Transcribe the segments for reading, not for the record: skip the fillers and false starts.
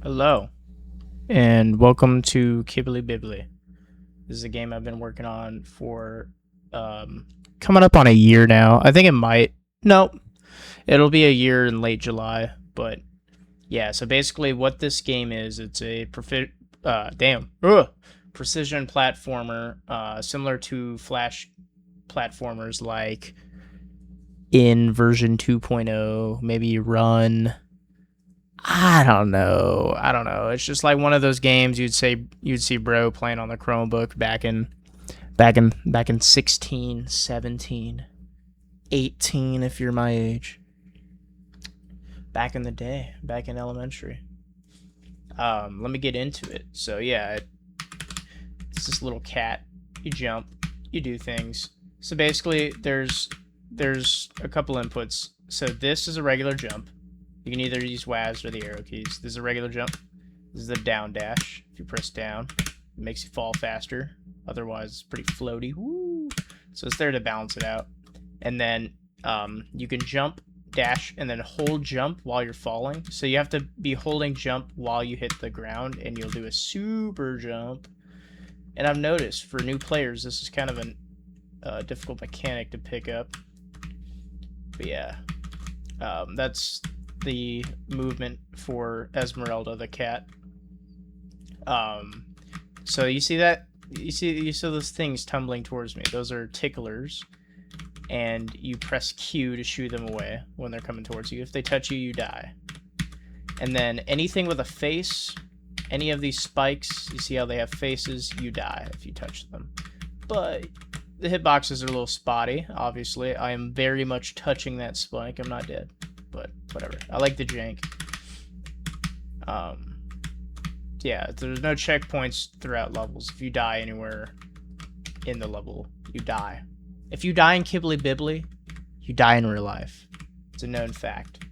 Hello, and welcome to Kibbly Bibbly. This is a game I've been working on for coming up on a year now. I think it might. No, it'll be a year in late July. But yeah, so basically, what this game is, it's a precision platformer, similar to Flash platformers like in version 2.0, maybe Run. I don't know. It's just like one of those games you'd see bro playing on the Chromebook back in 16, 17, 18 if you're my age. Back in the day, back in elementary. Let me get into it. So yeah, it's this little cat. You jump, you do things. So basically there's a couple inputs. So this is a regular jump. You can either use WASD or the arrow keys. This is a regular jump. This is the down dash. If you press down, it makes you fall faster. Otherwise, it's pretty floaty. Woo! So it's there to balance it out. And then you can jump, dash, and then hold jump while you're falling. So you have to be holding jump while you hit the ground, and you'll do a super jump. And I've noticed for new players, this is kind of a difficult mechanic to pick up. But yeah, that's the movement for Esmeralda the cat. So you see that you see those things tumbling towards me. Those are ticklers, and you press Q to shoo them away when they're coming towards you. If they touch you, you die. And then anything with a face, any of these spikes, you see how they have faces, you die if you touch them. But the hitboxes are a little spotty, obviously. I am very much touching that spike. I'm not dead. But whatever. I like the jank. Yeah, there's no checkpoints throughout levels. If you die anywhere in the level, you die. If you die in Kibbly Bibbly, you die in real life. It's a known fact.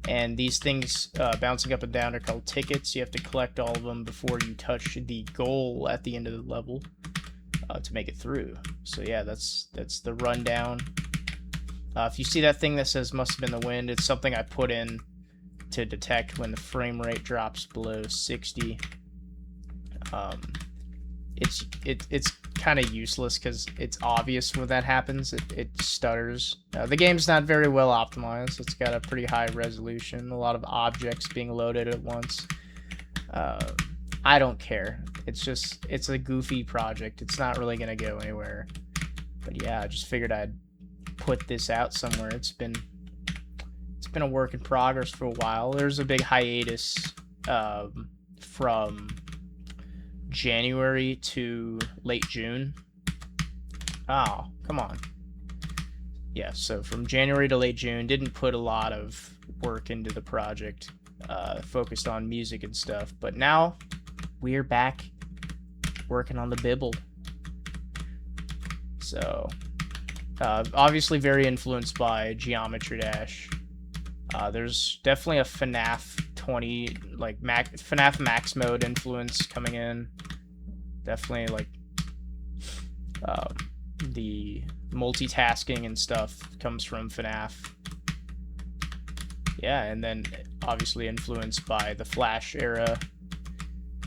And these things bouncing up and down are called tickets. You have to collect all of them before you touch the goal at the end of the level to make it through. So yeah, that's the rundown. If you see that thing that says must have been the wind, it's something I put in to detect when the frame rate drops below 60. It's kind of useless because it's obvious when that happens. It stutters. The game's not very well optimized. It's got a pretty high resolution, a lot of objects being loaded at once. I don't care. It's a goofy project. It's not really gonna go anywhere. But yeah, I just figured I'd put this out somewhere. It's been a work in progress for a while. There's a big hiatus from January to late June. Oh, come on. Yeah, so from January to late June, didn't put a lot of work into the project, focused on music and stuff. But now we're back working on the Bibble. So obviously very influenced by Geometry Dash. There's definitely a FNAF 20, like FNAF Max Mode influence coming in. Definitely like the multitasking and stuff comes from FNAF. Yeah, and then obviously influenced by the Flash era,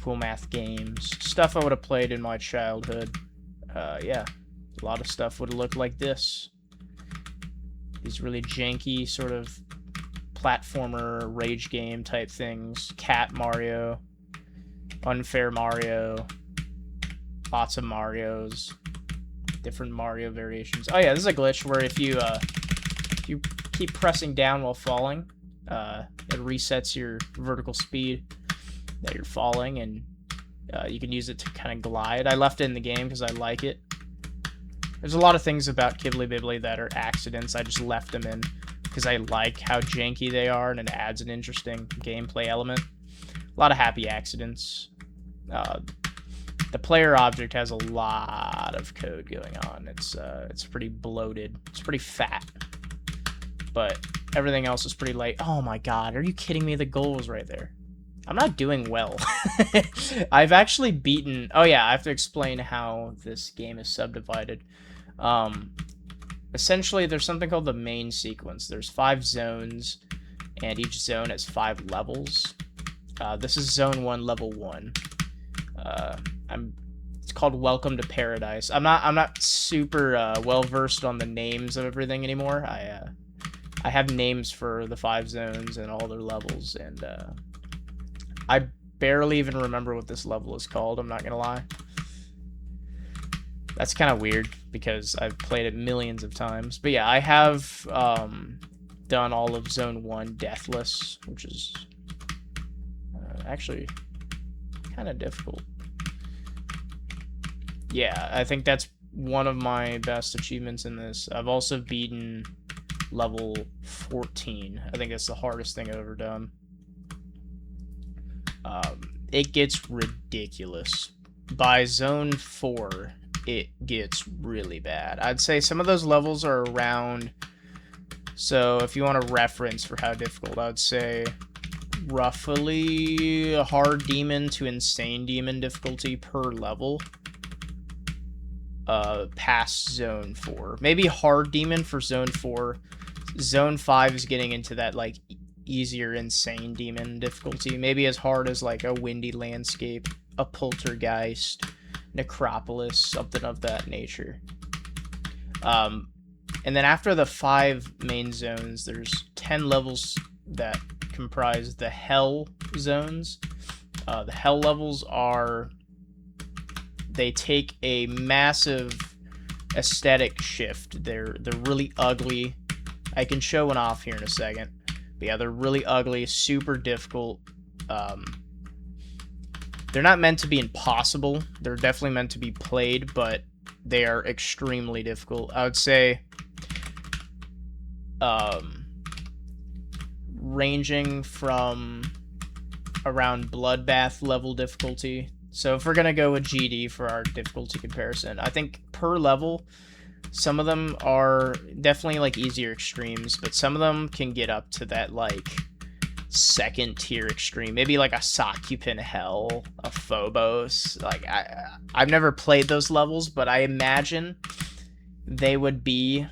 Cool Math games, stuff I would have played in my childhood. Yeah. A lot of stuff would have looked like this. These really janky sort of platformer rage game type things. Cat Mario, Unfair Mario, lots of Marios, different Mario variations. Oh yeah, this is a glitch where if you keep pressing down while falling, it resets your vertical speed that you're falling, and you can use it to kind of glide. I left it in the game because I like it. There's a lot of things about Kibbly Bibbly that are accidents. I just left them in because I like how janky they are, and it adds an interesting gameplay element. A lot of happy accidents. The player object has a lot of code going on. It's pretty bloated. It's pretty fat. But everything else is pretty light. Oh my god, are you kidding me? The goal was right there. I'm not doing well. I've actually beaten... Oh yeah, I have to explain how this game is subdivided. Essentially, there's something called the main sequence. There's 5 zones, and each zone has 5 levels. This is Zone 1, Level 1. It's called Welcome to Paradise. I'm not super well versed on the names of everything anymore. I have names for the 5 zones and all their levels, and I barely even remember what this level is called, I'm not gonna lie. That's kind of weird, because I've played it millions of times. But yeah, I have done all of Zone 1 Deathless, which is actually kind of difficult. Yeah, I think that's one of my best achievements in this. I've also beaten level 14. I think that's the hardest thing I've ever done. It gets ridiculous. By Zone 4, it gets really bad. I'd say some of those levels are around... So, if you want a reference for how difficult, I would say roughly a hard demon to insane demon difficulty per level. Past Zone 4. Maybe hard demon for Zone 4. Zone 5 is getting into that, like, easier insane demon difficulty. Maybe as hard as, like, a windy landscape, a poltergeist, necropolis, something of that nature. And then after the 5 main zones, there's 10 levels that comprise the Hell zones. The Hell levels are... They take a massive aesthetic shift. They're really ugly. I can show one off here in a second. But yeah, they're really ugly, super difficult. They're not meant to be impossible. They're definitely meant to be played, but they are extremely difficult. I would say ranging from around Bloodbath level difficulty. So if we're going to go with GD for our difficulty comparison, I think per level, some of them are definitely like easier extremes, but some of them can get up to that like second tier extreme. Maybe like a Soccupin Hell, a Phobos. Like I've never played those levels, but I imagine they would be...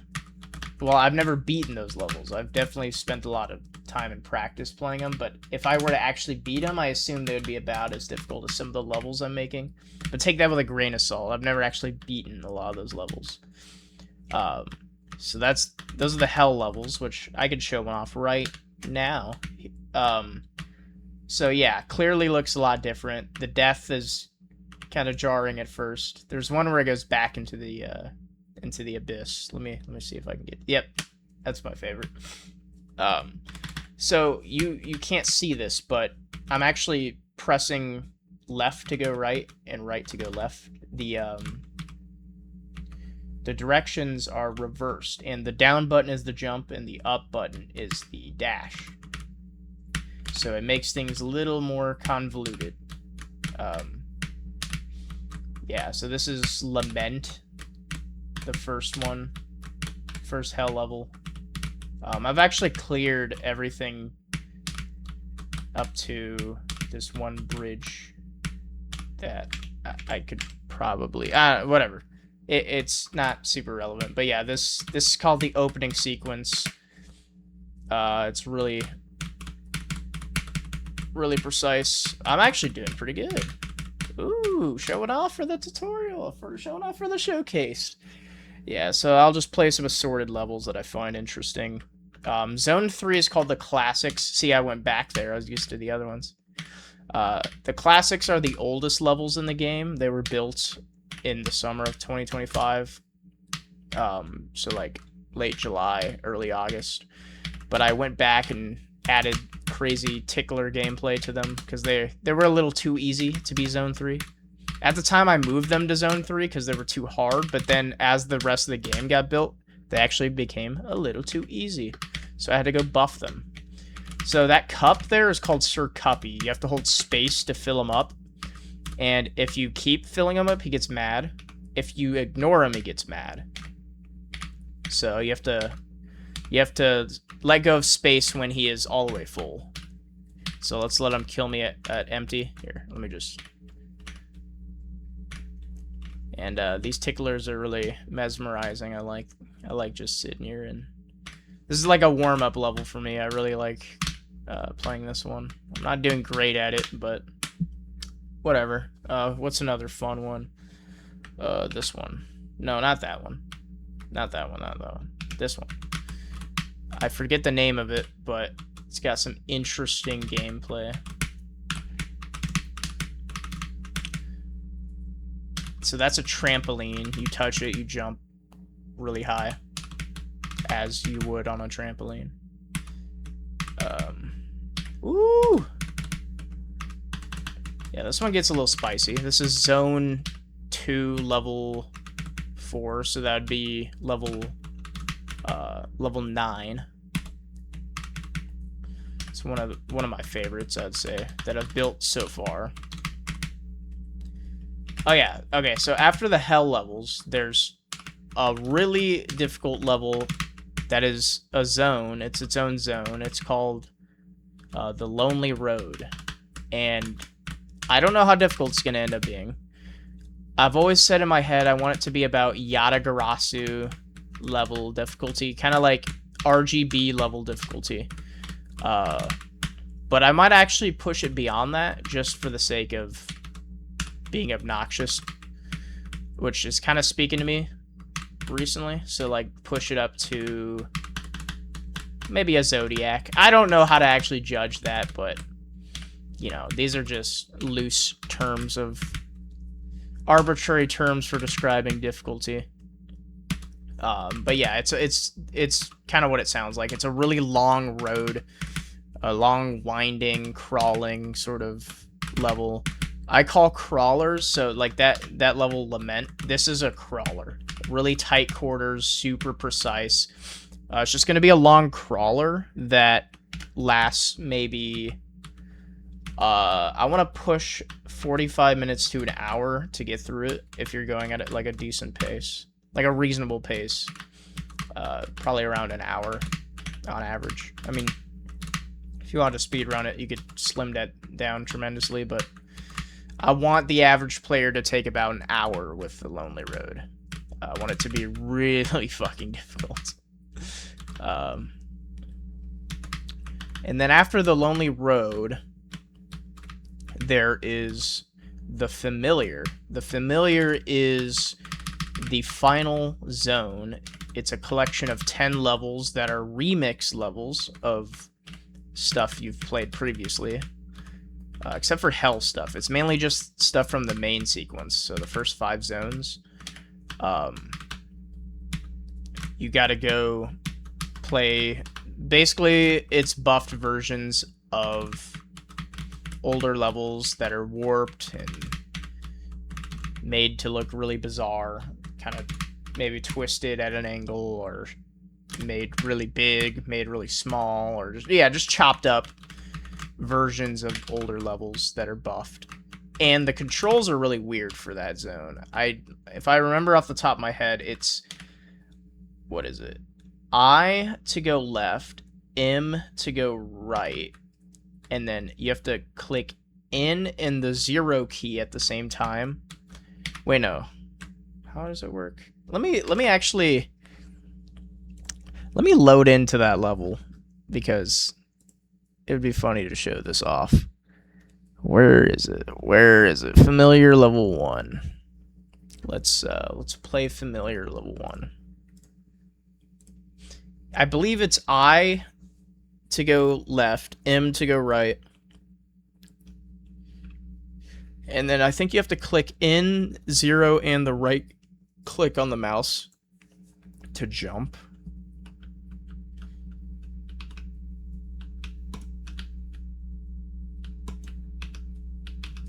Well, I've never beaten those levels. I've definitely spent a lot of time in practice playing them, but if I were to actually beat them, I assume they would be about as difficult as some of the levels I'm making. But take that with a grain of salt. I've never actually beaten a lot of those levels. So those are the Hell levels, which I could show one off right now. So yeah, clearly looks a lot different. The death is kind of jarring at first. There's one where it goes back into the abyss. Let me see if I can get... Yep, that's my favorite. So you can't see this, but I'm actually pressing left to go right and right to go left. The directions are reversed, and the down button is the jump and the up button is the dash. So it makes things a little more convoluted. Yeah, so this is Lament, the first one, first Hell level. I've actually cleared everything up to this one bridge that I could probably... whatever. It's not super relevant. But yeah, this is called the opening sequence. It's really precise. I'm actually doing pretty good. Ooh, showing off for the tutorial, showing off for the showcase. Yeah, so I'll just play some assorted levels that I find interesting. Zone 3 is called the Classics. See, I went back there. I was used to the other ones. The Classics are the oldest levels in the game. They were built in the summer of 2025. So like late July, early August. But I went back and added crazy tickler gameplay to them because they were a little too easy to be Zone 3. At the time, I moved them to Zone 3 because they were too hard, but then as the rest of the game got built, they actually became a little too easy. So I had to go buff them. So that cup there is called Sir Cuppy. You have to hold space to fill him up. And if you keep filling him up, he gets mad. If you ignore him, he gets mad. So you have to let go of space when he is all the way full. So let's let him kill me at empty. Here, let me just... And these ticklers are really mesmerizing. I like just sitting here, and this is like a warm-up level for me. I really like playing this one. I'm not doing great at it, but whatever. What's another fun one? This one. No, not that one. Not that one, not that one. This one. I forget the name of it, but it's got some interesting gameplay. So that's a trampoline. You touch it, you jump really high, as you would on a trampoline. Ooh! Yeah, this one gets a little spicy. This is Zone 2, Level 4, so that would be level 9. It's one of my favorites, I'd say, that I've built so far. Oh yeah, okay, so after the hell levels, there's a really difficult level that is a zone. It's its own zone. It's called the Lonely Road. And I don't know how difficult it's going to end up being. I've always said in my head I want it to be about Yatagarasu level difficulty, kind of like RGB level difficulty. But I might actually push it beyond that just for the sake of being obnoxious, which is kind of speaking to me recently. So like push it up to maybe a Zodiac. I don't know how to actually judge that, but you know, these are just loose terms of arbitrary terms for describing difficulty. But yeah, it's kind of what it sounds like. It's a really long road, a long winding crawling sort of level. I call crawlers, so like that level Lament, this is a crawler. Really tight quarters, super precise. It's just going to be a long crawler that lasts maybe, I want to push 45 minutes to an hour to get through it if you're going at it like a decent pace. Like a reasonable pace. Probably around an hour on average. I mean, if you want to speedrun it, you could slim that down tremendously, but I want the average player to take about an hour with the Lonely Road. I want it to be really fucking difficult. And then after the Lonely Road, there is the Familiar. The Familiar is the final zone. It's a collection of 10 levels that are remix levels of stuff you've played previously. Except for hell stuff. It's mainly just stuff from the main sequence. So the first 5 zones. You gotta go play... Basically, it's buffed versions of older levels that are warped and made to look really bizarre. Kind of maybe twisted at an angle, or made really big, made really small, or just chopped up versions of older levels that are buffed. And the controls are really weird for that zone. If I remember off the top of my head, it's... What is it? I to go left, M to go right, and then you have to click N and the 0 key at the same time. Wait, no. How does it work? Let me load into that level, because it would be funny to show this off. Where is it? Where is it? Familiar level 1. Let's play Familiar level 1. I believe it's I to go left, M to go right. And then I think you have to click N, 0, and the right click on the mouse to jump.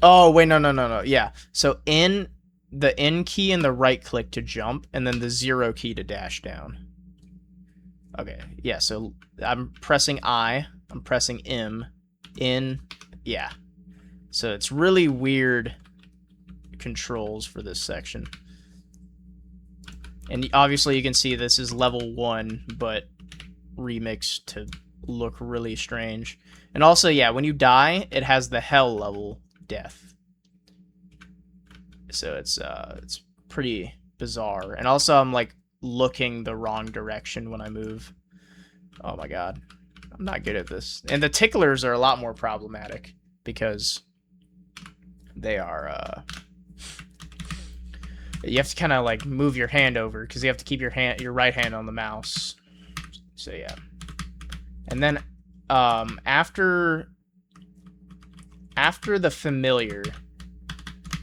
Oh, wait, no. Yeah. So the N key and the right click to jump, and then the 0 key to dash down. Okay, yeah, so I'm pressing I, I'm pressing M, N, yeah. So it's really weird controls for this section. And obviously you can see this is level 1, but remixed to look really strange. And also, yeah, when you die, it has the hell level death. So it's pretty bizarre. And also I'm like looking the wrong direction when I move. Oh my god. I'm not good at this. And the ticklers are a lot more problematic because they are, you have to kind of like move your hand over because you have to keep your right hand on the mouse. So yeah. And then after the familiar,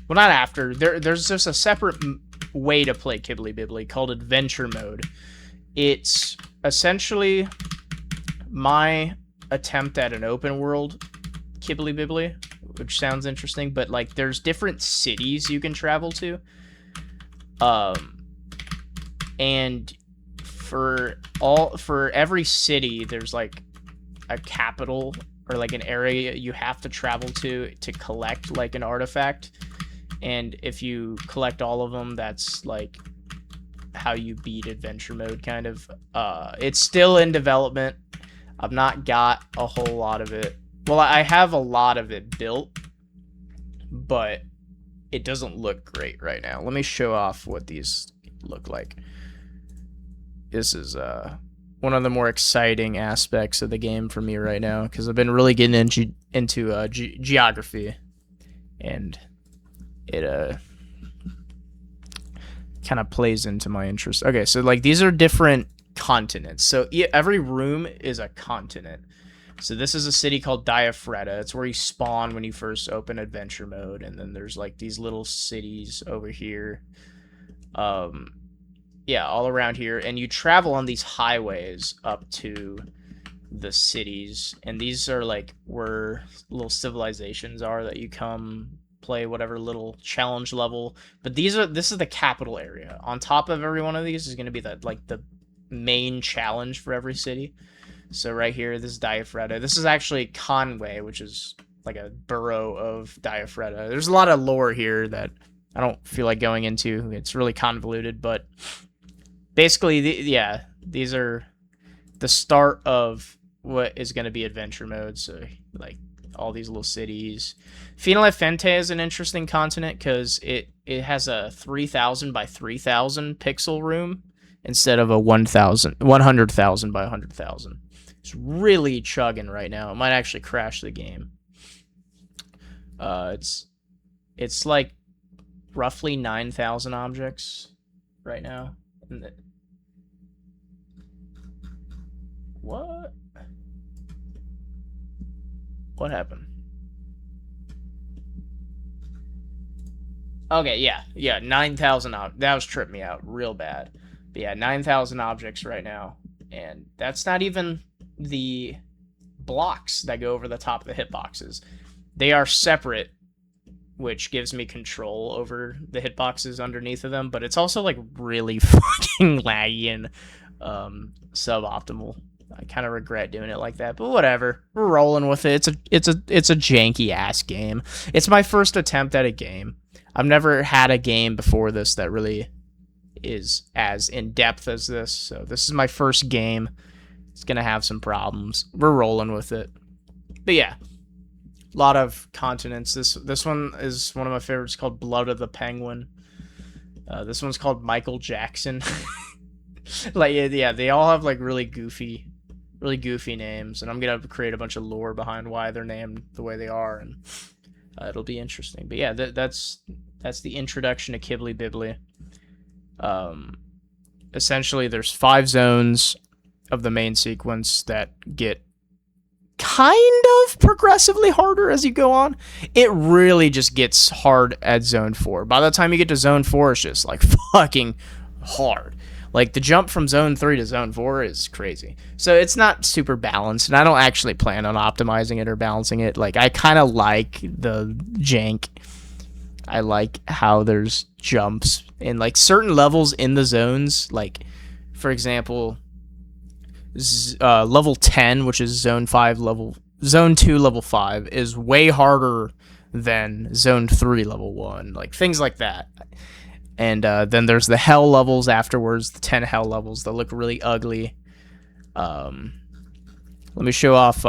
well, not after, there's just a separate way to play Kibbly Bibbly called adventure mode. It's essentially my attempt at an open world Kibbly Bibbly, which sounds interesting, but like there's different cities you can travel to. And for every city, there's like a capital or like an area you have to travel to collect like an artifact. And if you collect all of them, that's like how you beat adventure mode, kind of. It's still in development. I've not got a whole lot of it. Well, I have a lot of it built, but it doesn't look great right now. Let me show off what these look like. This is one of the more exciting aspects of the game for me right now, because I've been really getting into geography, and it kind of plays into my interest. Okay, so like these are different continents. So every room is a continent. So this is a city called Diaphretta. It's where you spawn when you first open adventure mode, and then there's like these little cities over here. Yeah, all around here, and you travel on these highways up to the cities, and these are like where little civilizations are that you come play whatever little challenge level. But this is the capital area. On top of every one of these is going to be the main challenge for every city. So right here, this is Diaphretta. This is actually Conway, which is like a borough of Diaphretta. There's a lot of lore here that I don't feel like going into. It's really convoluted, but basically, these are the start of what is going to be adventure mode. So like all these little cities. Finale Fente is an interesting continent because it has a 3,000 by 3,000 pixel room instead of a 100,000 by 100,000. It's really chugging right now. It might actually crash the game. It's like roughly 9,000 objects right now. What? What happened? Okay, yeah, 9,000. That was tripping me out real bad. But yeah, 9,000 objects right now, and that's not even the blocks that go over the top of the hitboxes. They are separate, which gives me control over the hitboxes underneath of them, but it's also like really fucking laggy and suboptimal. I kind of regret doing it like that, but whatever. We're rolling with it. It's a janky ass game. It's my first attempt at a game. I've never had a game before this that really is as in depth as this. So this is my first game. It's gonna have some problems. We're rolling with it. But yeah, a lot of continents. This one is one of my favorites, called Blood of the Penguin. This one's called Michael Jackson. Like yeah, they all have like really goofy names, and I'm gonna create a bunch of lore behind why they're named the way they are, and it'll be interesting. But yeah, that's the introduction to Kibbly Bibbly. Essentially, there's 5 zones of the main sequence that get kind of progressively harder as you go on. It really just gets hard at zone 4. By the time you get to zone 4, it's just like fucking hard. Like the jump from zone 3 to zone 4 is crazy. So it's not super balanced, and I don't actually plan on optimizing it or balancing it. Like I kind of like the jank. I like how there's jumps in like certain levels in the zones. Like for example, level 10, which is zone 2 level 5, is way harder than zone 3 level 1. Like things like that. And then there's the hell levels afterwards, the 10 hell levels that look really ugly. Let me show off.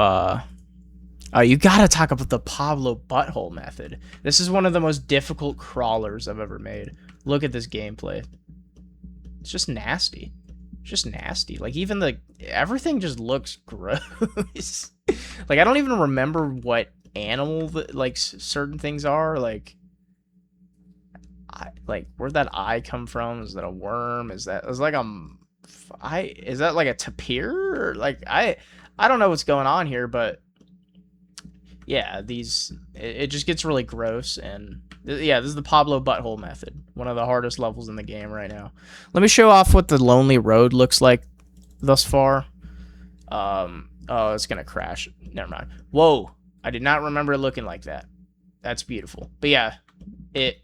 You gotta talk about the Pablo Butthole method. This is one of the most difficult crawlers I've ever made. Look at this gameplay. It's just nasty. just nasty. Like, even everything just looks gross. Like, I don't even remember what animal that, like, certain things are. Like, where'd that eye come from? Is that a worm? Is that like is that like a tapir? Or like, I don't know what's going on here, but yeah, it just gets really gross. And yeah, this is the Pablo butthole method, one of the hardest levels in the game right now. Let me show off what the lonely road looks like thus far. Oh, it's gonna crash. Never mind. Whoa, I did not remember it looking like that. That's beautiful. But yeah, it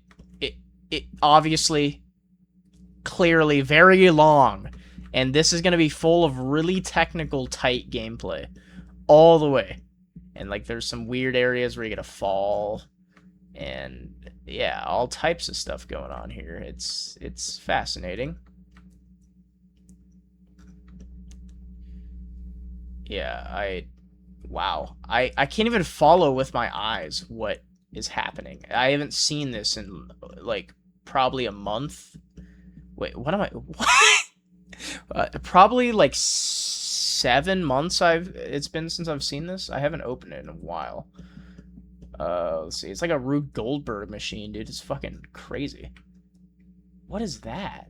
obviously, clearly very long, and this is gonna be full of really technical, tight gameplay all the way. And like, there's some weird areas where you get a fall, and yeah, all types of stuff going on here. It's fascinating. Yeah, wow. I can't even follow with my eyes what is happening. I haven't seen this in like probably a month. Wait, what am I? What? Probably like 7 months it's been since I've seen this. I haven't opened it in a while. Let's see. It's like a Rube Goldberg machine, dude. It's fucking crazy. What is that?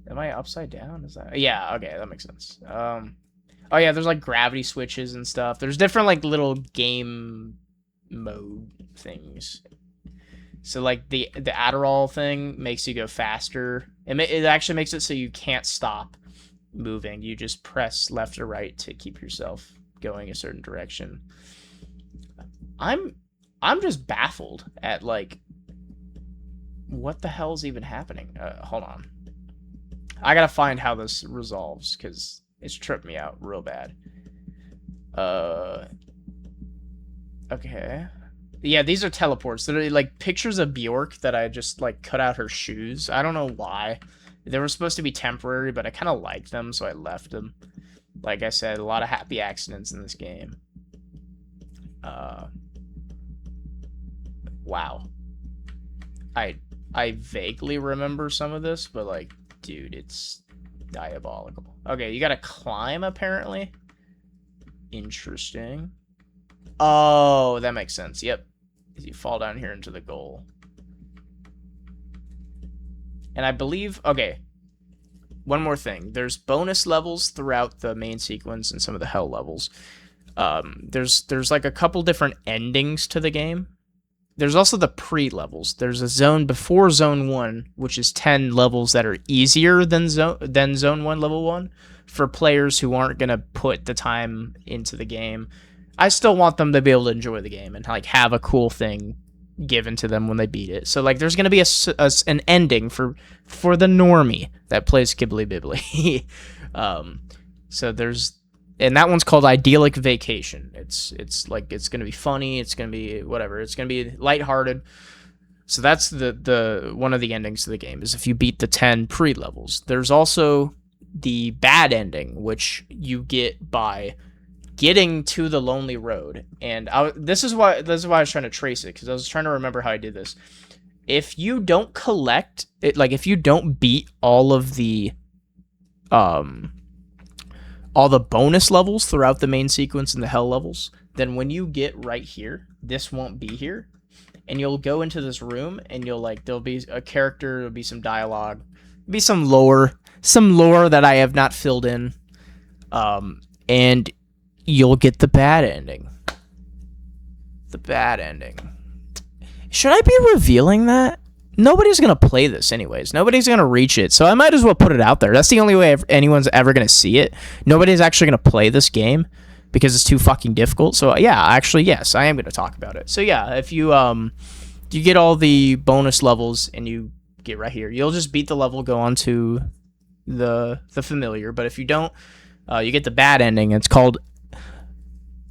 Am I upside down? Is that? Yeah, okay, that makes sense. Oh yeah, there's like gravity switches and stuff. There's different like little game mode things. So like the Adderall thing makes you go faster. It actually makes it so you can't stop moving. You just press left or right to keep yourself going a certain direction. I'm just baffled at like what the hell's even happening. Hold on. I gotta find how this resolves because it's tripped me out real bad. Okay. Yeah, these are teleports. They're like pictures of Bjork that I just like cut out her shoes. I don't know why. They were supposed to be temporary, but I kind of liked them, so I left them. Like I said, a lot of happy accidents in this game. Wow. I vaguely remember some of this, but like, dude, it's diabolical. Okay, you gotta climb, apparently. Interesting. Oh, that makes sense. Yep. You fall down here into the goal. And I believe... Okay. One more thing. There's bonus levels throughout the main sequence and some of the hell levels. There's like a couple different endings to the game. There's also the pre-levels. There's a zone before Zone 1, which is 10 levels that are easier than Zone 1 Level 1 for players who aren't going to put the time into the game. I still want them to be able to enjoy the game and like have a cool thing given to them when they beat it. So like there's going to be an ending for the normie that plays Kibbly Bibbly. So there's... And that one's called Idyllic Vacation. It's like, it's going to be funny. It's going to be whatever. It's going to be lighthearted. So that's the one of the endings to the game, is if you beat the 10 pre-levels. There's also the bad ending, which you get by getting to the lonely road. And this is why I was trying to trace it, because I was trying to remember how I did this. If you don't collect it, like if you don't beat all the bonus levels throughout the main sequence and the hell levels, then when you get right here, this won't be here. And you'll go into this room and you'll like, there'll be a character, there'll be some dialogue, be some lore that I have not filled in. And you'll get the bad ending. The bad ending. Should I be revealing that? Nobody's going to play this anyways. Nobody's going to reach it. So I might as well put it out there. That's the only way anyone's ever going to see it. Nobody's actually going to play this game because it's too fucking difficult. So yeah, actually, yes, I am going to talk about it. So yeah, if you get all the bonus levels and you get right here, you'll just beat the level, go on to the familiar. But if you don't, you get the bad ending. It's called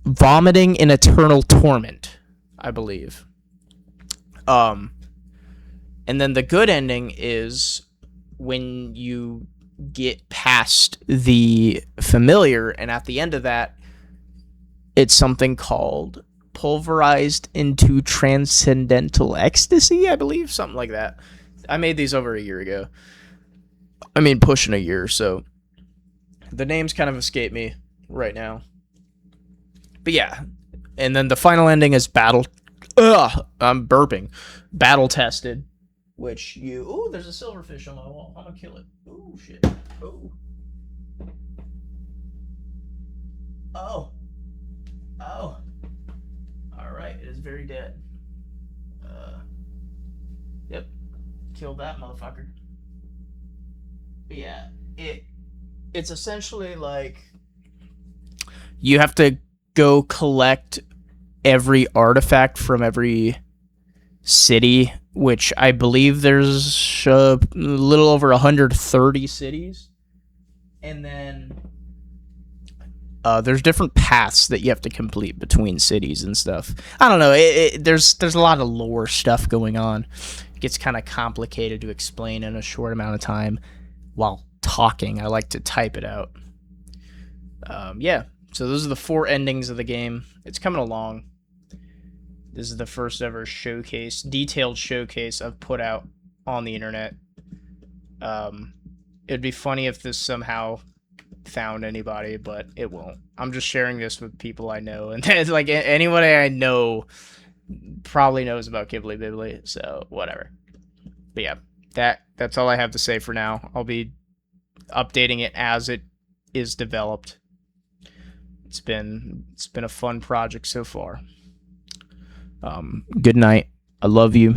Vomiting in Eternal Torment, I believe. And then the good ending is when you get past the familiar, and at the end of that, it's something called Pulverized into Transcendental Ecstasy, I believe, something like that. I made these over a year ago. I mean, pushing a year, so The names kind of escape me right now. But yeah. And then the final ending is battle. Ugh, I'm burping. Battle tested. Which you. Ooh, there's a silverfish on my wall. I'm gonna kill it. Ooh, shit. Ooh. Oh. Oh. Alright, it is very dead. Yep. Killed that motherfucker. But yeah, it's essentially like you have to go collect every artifact from every city, which I believe there's a little over 130 cities. And then there's different paths that you have to complete between cities and stuff. I don't know. There's a lot of lore stuff going on. It gets kind of complicated to explain in a short amount of time. While talking, I like to type it out. Yeah. So those are the 4 endings of the game. It's coming along. This is the first ever showcase, detailed showcase I've put out on the internet. It'd be funny if this somehow found anybody, but it won't. I'm just sharing this with people I know, and it's like anybody I know probably knows about Kibbly Bibbly, so whatever. But yeah, that's all I have to say for now. I'll be updating it as it is developed. It's been a fun project so far. Good night. I love you.